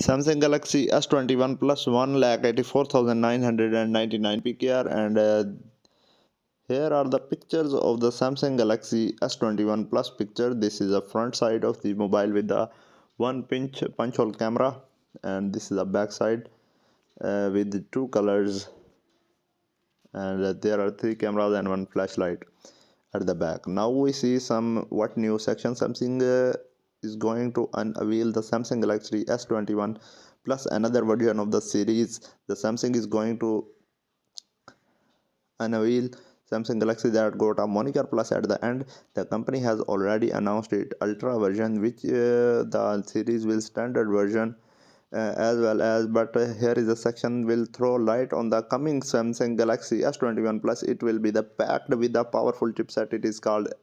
Samsung Galaxy S21 Plus 1,84,999 PKR, and here are the pictures of the Samsung Galaxy S21 Plus picture. This is the front side of the mobile with the one punch hole camera, and this is the back side with the two colors, and there are three cameras and one flashlight at the back. Now we see some what new section. Samsung is going to unveil the Samsung Galaxy S21 Plus, another version of the series. The Samsung is going to unveil Samsung Galaxy that got a moniker Plus at the end. The company has already announced its Ultra version, which the series will standard version as well as. But here is a section will throw light on the coming Samsung Galaxy S21 Plus. It will be the packed with a powerful chipset. It is called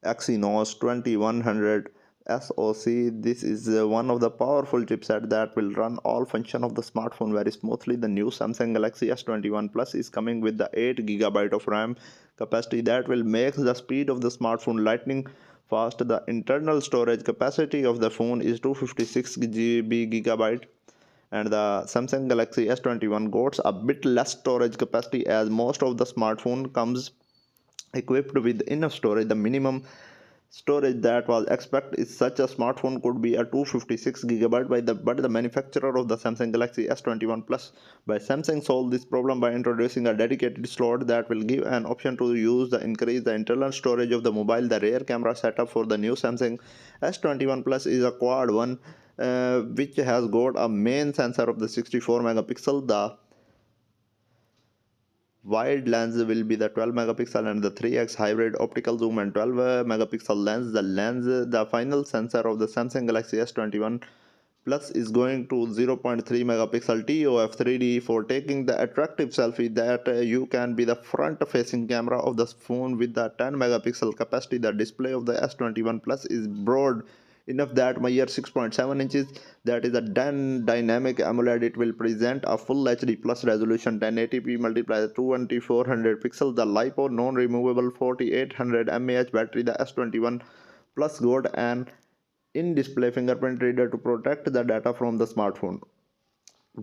Exynos 2100 SoC. This is one of the powerful chipset that will run all function of the smartphone very smoothly. The new Samsung Galaxy S21 Plus is coming with the 8 GB of RAM capacity that will make the speed of the smartphone lightning fast. The internal storage capacity of the phone is 256 GB, and the Samsung Galaxy S21 got a bit less storage capacity as most of the smartphone comes equipped with enough storage. The minimum storage that was expected is such a smartphone could be a 256 GB but the manufacturer of the Samsung Galaxy S21 Plus by Samsung solved this problem by introducing a dedicated slot that will give an option to use the increase the internal storage of the mobile. The rear camera setup for the new Samsung S21 Plus is a quad one, which has got a main sensor of the 64 megapixel. The wide lens will be the 12 megapixel and the 3x hybrid optical zoom and 12 megapixel lens. The final sensor of the Samsung Galaxy S21 Plus is going to 0.3 megapixel TOF 3D for taking the attractive selfie. That you can be the front facing camera of the phone with the 10 megapixel capacity. The display of the S21 Plus is broad enough that measure 6.7 inches. That is a dynamic AMOLED. It will present a full HD plus resolution 1080p multiplied 2400 pixels. The LiPo non-removable 4800 mAh battery. The S21 Plus got an in-display fingerprint reader to protect the data from the smartphone.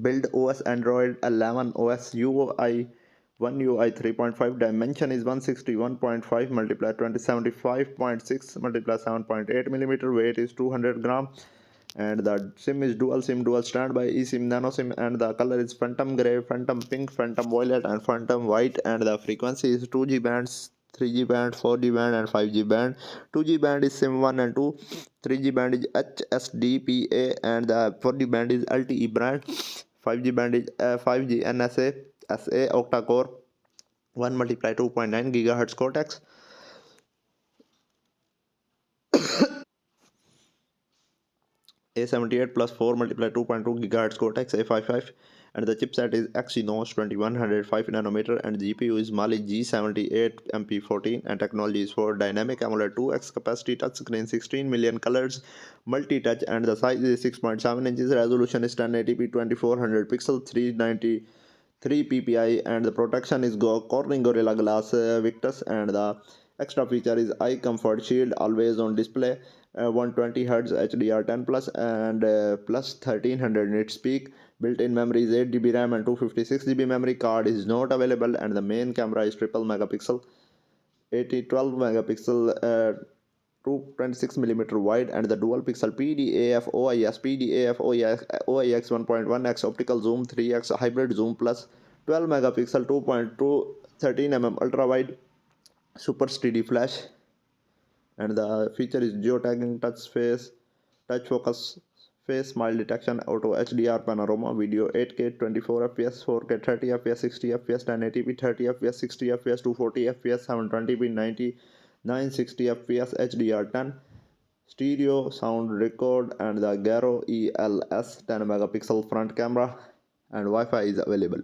Build OS Android 11 OS UI 1 UI 3.5. Dimension is 161.5 multiply 2075.6 multiply 7.8 millimeter. Weight is 200 gram. And the SIM is dual SIM, dual standby eSIM, nano SIM, and the color is phantom gray, phantom pink, phantom violet, and phantom white. And the frequency is 2G bands, 3G band, 4G band, and 5G band. 2G band is SIM 1 and 2, 3G band is HSDPA, and the 4G band is LTE brand. 5G band is 5G NSA SA octa core 1 multiply 2.9 gigahertz cortex. A78 plus 4 multiply 2.2 GHz Cortex A55, and the chipset is Exynos 2100 5 nanometer, and GPU is Mali G78 MP14, and technology is for dynamic AMOLED 2x capacity touchscreen 16 million colors multi-touch, and the size is 6.7 inches. Resolution is 1080p 2400 pixel 393 ppi, and the protection is Corning Gorilla Glass Victus, and the extra feature is eye comfort shield always on display. 120 Hz HDR10 plus, and plus 1300 nits peak. Built-in memory is 8 GB RAM and 256 GB memory card is not available, and the main camera is triple megapixel 12 megapixel 226 millimeter wide, and the dual pixel PDAF OIS PDAF OIX 1.1x optical zoom 3x hybrid zoom plus 12 megapixel 2.2 13 mm ultra wide super steady flash. And the feature is geotagging, touch focus, face smile detection, auto HDR panorama video, 8K 24 fps, 4K 30 fps, 60 fps, 1080p 30 fps, 60 fps, 240 fps, 720p 90 960 fps, HDR10 stereo sound record, and the Garo ELS 10 megapixel front camera, and Wi-Fi is available.